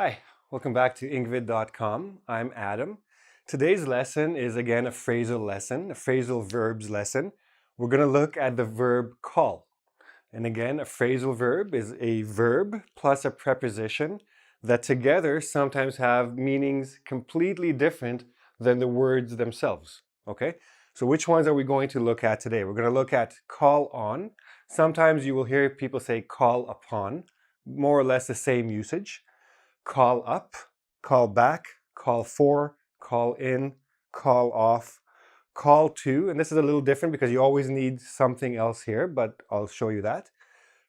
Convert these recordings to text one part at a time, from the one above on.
Hi, welcome back to Engvid.com. I'm Adam. Today's lesson is again a phrasal lesson, a phrasal verbs lesson. We're going to look at the verb call. And again, a phrasal verb is a verb plus a preposition that together sometimes have meanings completely different than the words themselves. Okay? So which ones are we going to look at today? We're going to look at call on. Sometimes you will hear people say call upon, more or less the same usage. Call up, call back, call for, call in, call off, call to, and this is a little different because you always need something else here, but I'll show you that.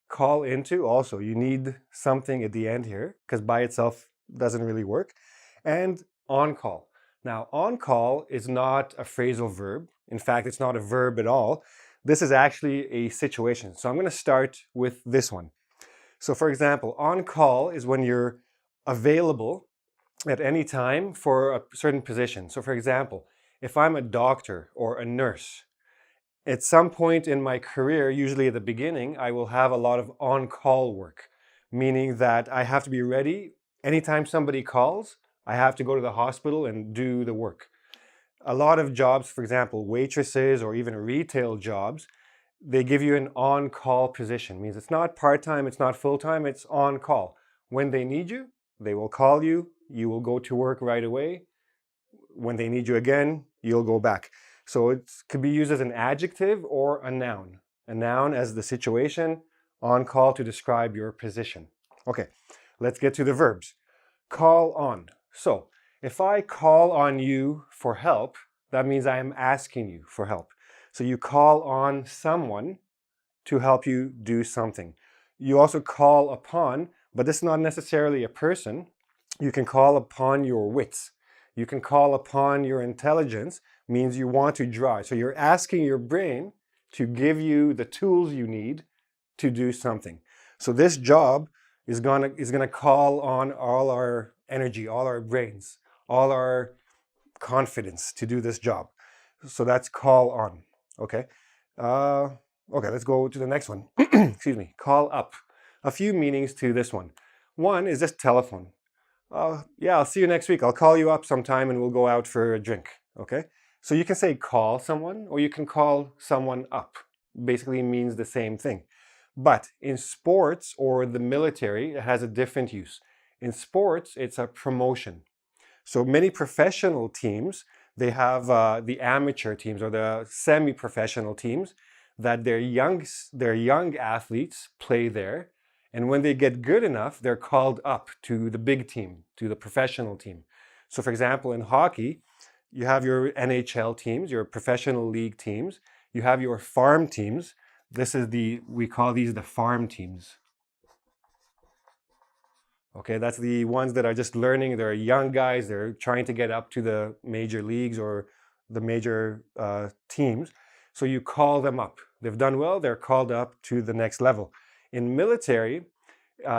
Call into, also, you need something at the end here because by itself doesn't really work. And on call. Now, on call is not a phrasal verb. In fact, it's not a verb at all. This is actually a situation. So I'm going to start with this one. So for example, on call is when you're available at any time for a certain position. So for example, if I'm a doctor or a nurse, at some point in my career, usually at the beginning, I will have a lot of on-call work, meaning that I have to be ready anytime somebody calls, I have to go to the hospital and do the work. A lot of jobs, for example, waitresses or even retail jobs, they give you an on-call position. Means it's not part-time, it's not full-time, it's on-call. When they need you, they will call you, you will go to work right away. When they need you again, you'll go back. So it could be used as an adjective or a noun. A noun as the situation, on-call to describe your position. Okay, let's get to the verbs. Call on. So if I call on you for help, that means I am asking you for help. So you call on someone to help you do something. You also call upon, but this is not necessarily a person. You can call upon your wits. You can call upon your intelligence, means you want to draw. So you're asking your brain to give you the tools you need to do something. So this job is gonna call on all our energy, all our brains, all our confidence to do this job. So that's call on. Okay. Okay, let's go to the next one. Excuse me. Call up. A few meanings to this one. One is just telephone. Yeah, I'll see you next week. I'll call you up sometime and we'll go out for a drink. Okay. So you can say call someone or you can call someone up. Basically means the same thing. But in sports or the military, it has a different use. In sports, it's a promotion. So many professional teams, they have the amateur teams or the semi-professional teams that their young athletes play there. And when they get good enough, they're called up to the big team, to the professional team. So for example, in hockey, you have your NHL teams, your professional league teams. You have your farm teams. We call these the farm teams. Okay, that's the ones that are just learning. They're young guys. They're trying to get up to the major leagues or the major teams. So you call them up. They've done well. They're called up to the next level. In military,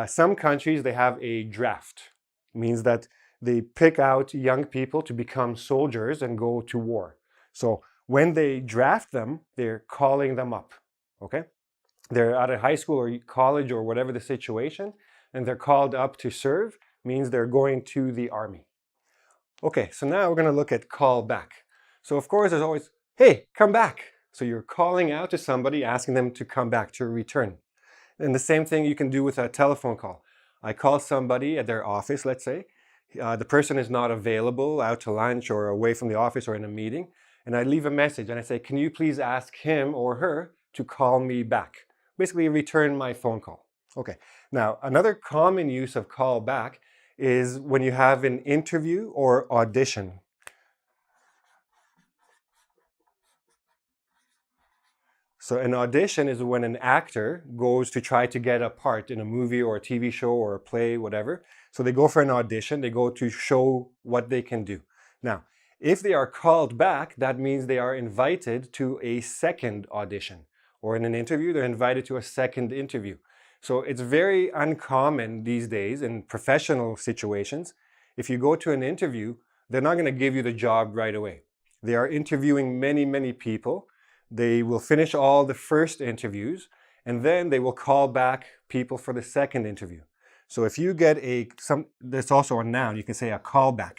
some countries, they have a draft. It means that they pick out young people to become soldiers and go to war. So when they draft them, they're calling them up. Okay? They're out of high school or college or whatever the situation, and they're called up to serve, means they're going to the army. Okay, so now we're going to look at call back. So of course there's always, hey, come back. So you're calling out to somebody, asking them to come back, to return. And the same thing you can do with a telephone call. I call somebody at their office, let's say. The person is not available, out to lunch or away from the office or in a meeting. And I leave a message and I say, can you please ask him or her to call me back? Basically return my phone call. Okay, now another common use of call back is when you have an interview or audition. So an audition is when an actor goes to try to get a part in a movie or a TV show or a play, whatever. So they go for an audition, they go to show what they can do. Now, if they are called back, that means they are invited to a second audition. Or in an interview, they're invited to a second interview. So it's very uncommon these days in professional situations. If you go to an interview, they're not going to give you the job right away. They are interviewing many, many people. They will finish all the first interviews and then they will call back people for the second interview. So if you get that's also a noun, you can say a callback.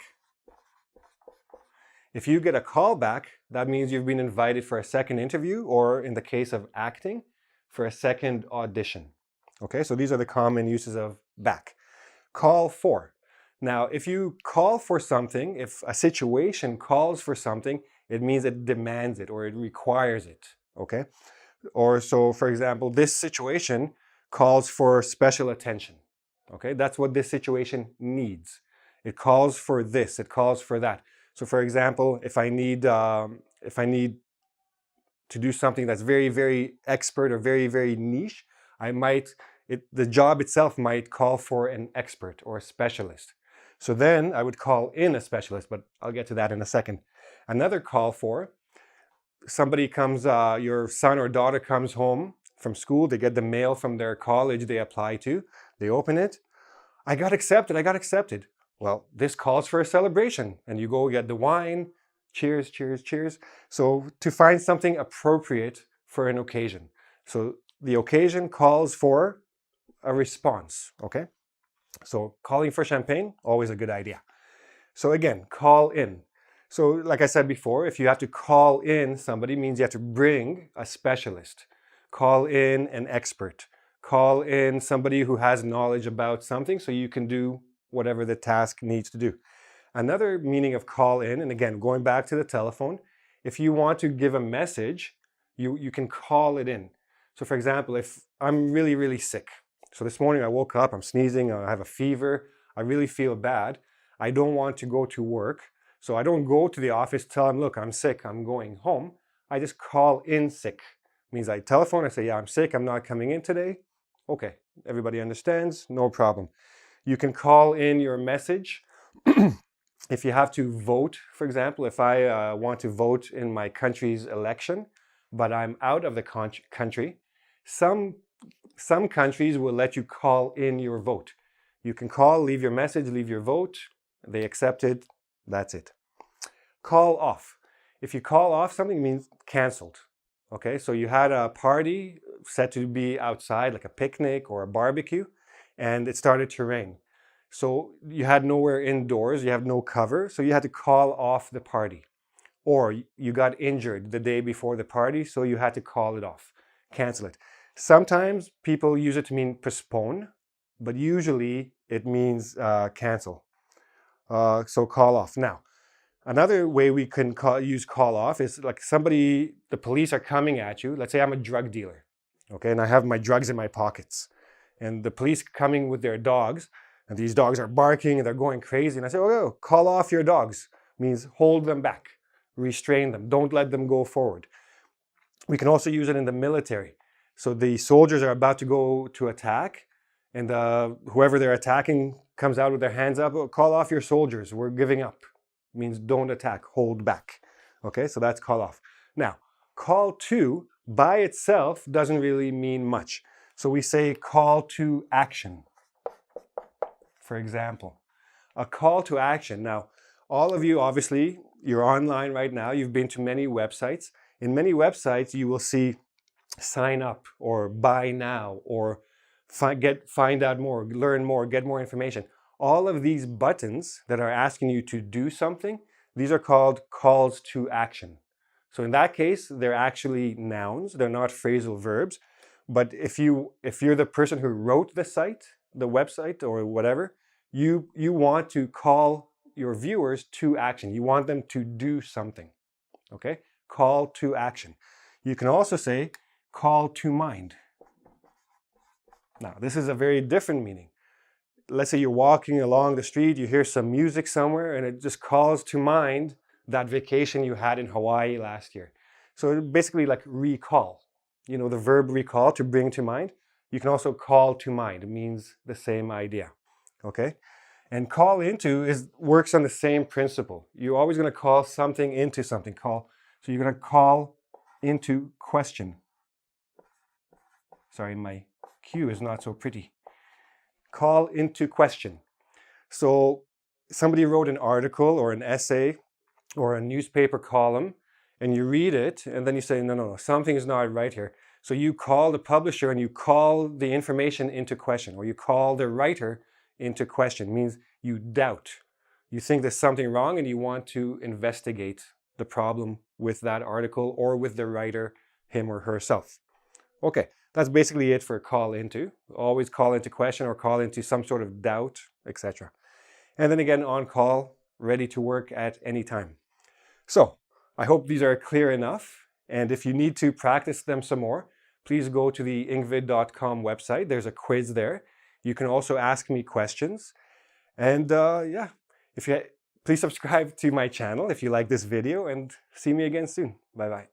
If you get a callback, that means you've been invited for a second interview, or in the case of acting, for a second audition. Okay, so these are the common uses of back. Call for. Now, if you call for something, if a situation calls for something, it means it demands it or it requires it. Okay? Or so, for example, this situation calls for special attention. Okay? That's what this situation needs. It calls for this, it calls for that. So for example, if I need to do something that's very, very expert or very, very niche, the job itself might call for an expert or a specialist. So then I would call in a specialist, but I'll get to that in a second. Another call for, somebody comes, your son or daughter comes home from school, they get the mail from their college they apply to, they open it, I got accepted. Well, this calls for a celebration, and you go get the wine, cheers, cheers, cheers. So to find something appropriate for an occasion. So the occasion calls for a response, okay? So calling for champagne, always a good idea. So again, call in. So like I said before, if you have to call in somebody, means you have to bring a specialist. Call in an expert. Call in somebody who has knowledge about something so you can do whatever the task needs to do. Another meaning of call in, and again, going back to the telephone, if you want to give a message, you can call it in. So for example, if I'm really, really sick, so this morning I woke up, I'm sneezing, I have a fever, I really feel bad, I don't want to go to work, so I don't go to the office, tell them, look, I'm sick, I'm going home. I just call in sick. It means I telephone, I say, yeah, I'm sick, I'm not coming in today. Okay, everybody understands, no problem. You can call in your message. If you have to vote, for example, if I want to vote in my country's election, but I'm out of the country, some countries will let you call in your vote. You can call, leave your message, leave your vote, they accept it, that's it. Call off. If you call off something, it means canceled. Okay, so you had a party set to be outside, like a picnic or a barbecue, and it started to rain. So you had nowhere indoors, you have no cover, so you had to call off the party. Or you got injured the day before the party, so you had to call it off, cancel it. Sometimes people use it to mean postpone, but usually it means cancel. So call off. Now, another way we can use call off is like the police are coming at you. Let's say I'm a drug dealer, okay, and I have my drugs in my pockets. And the police coming with their dogs, and these dogs are barking and they're going crazy. And I say, oh, call off your dogs. Means hold them back, restrain them, don't let them go forward. We can also use it in the military. So the soldiers are about to go to attack, and whoever they're attacking comes out with their hands up, oh, call off your soldiers, we're giving up. Means don't attack, hold back. Okay, so that's call off. Now, call to by itself doesn't really mean much. So we say call to action. For example, a call to action. Now, all of you, obviously, you're online right now. You've been to many websites. In many websites, you will see sign up or buy now or find out more, learn more, get more information. All of these buttons that are asking you to do something, these are called calls to action. So in that case, they're actually nouns. They're not phrasal verbs. But if you're the person who wrote the site, the website or whatever, you want to call your viewers to action. You want them to do something, okay? Call to action. You can also say call to mind. Now, this is a very different meaning. Let's say you're walking along the street, you hear some music somewhere, and it just calls to mind that vacation you had in Hawaii last year. So basically like recall. You know, the verb recall, to bring to mind. You can also call to mind. It means the same idea, okay? And call into works on the same principle. You're always going to call something into something. So you're going to call into question. Sorry, my cue is not so pretty. Call into question. So somebody wrote an article or an essay or a newspaper column, and you read it, and then you say, no, something is not right here. So you call the publisher and you call the information into question, or you call the writer into question. It means you doubt. You think there's something wrong and you want to investigate the problem with that article or with the writer, him or herself. Okay, that's basically it for call into. Always call into question or call into some sort of doubt, etc. And then again, on call, ready to work at any time. So I hope these are clear enough. And if you need to practice them some more, please go to the engvid.com website. There's a quiz there. You can also ask me questions. And yeah, please subscribe to my channel if you like this video, and see me again soon. Bye-bye.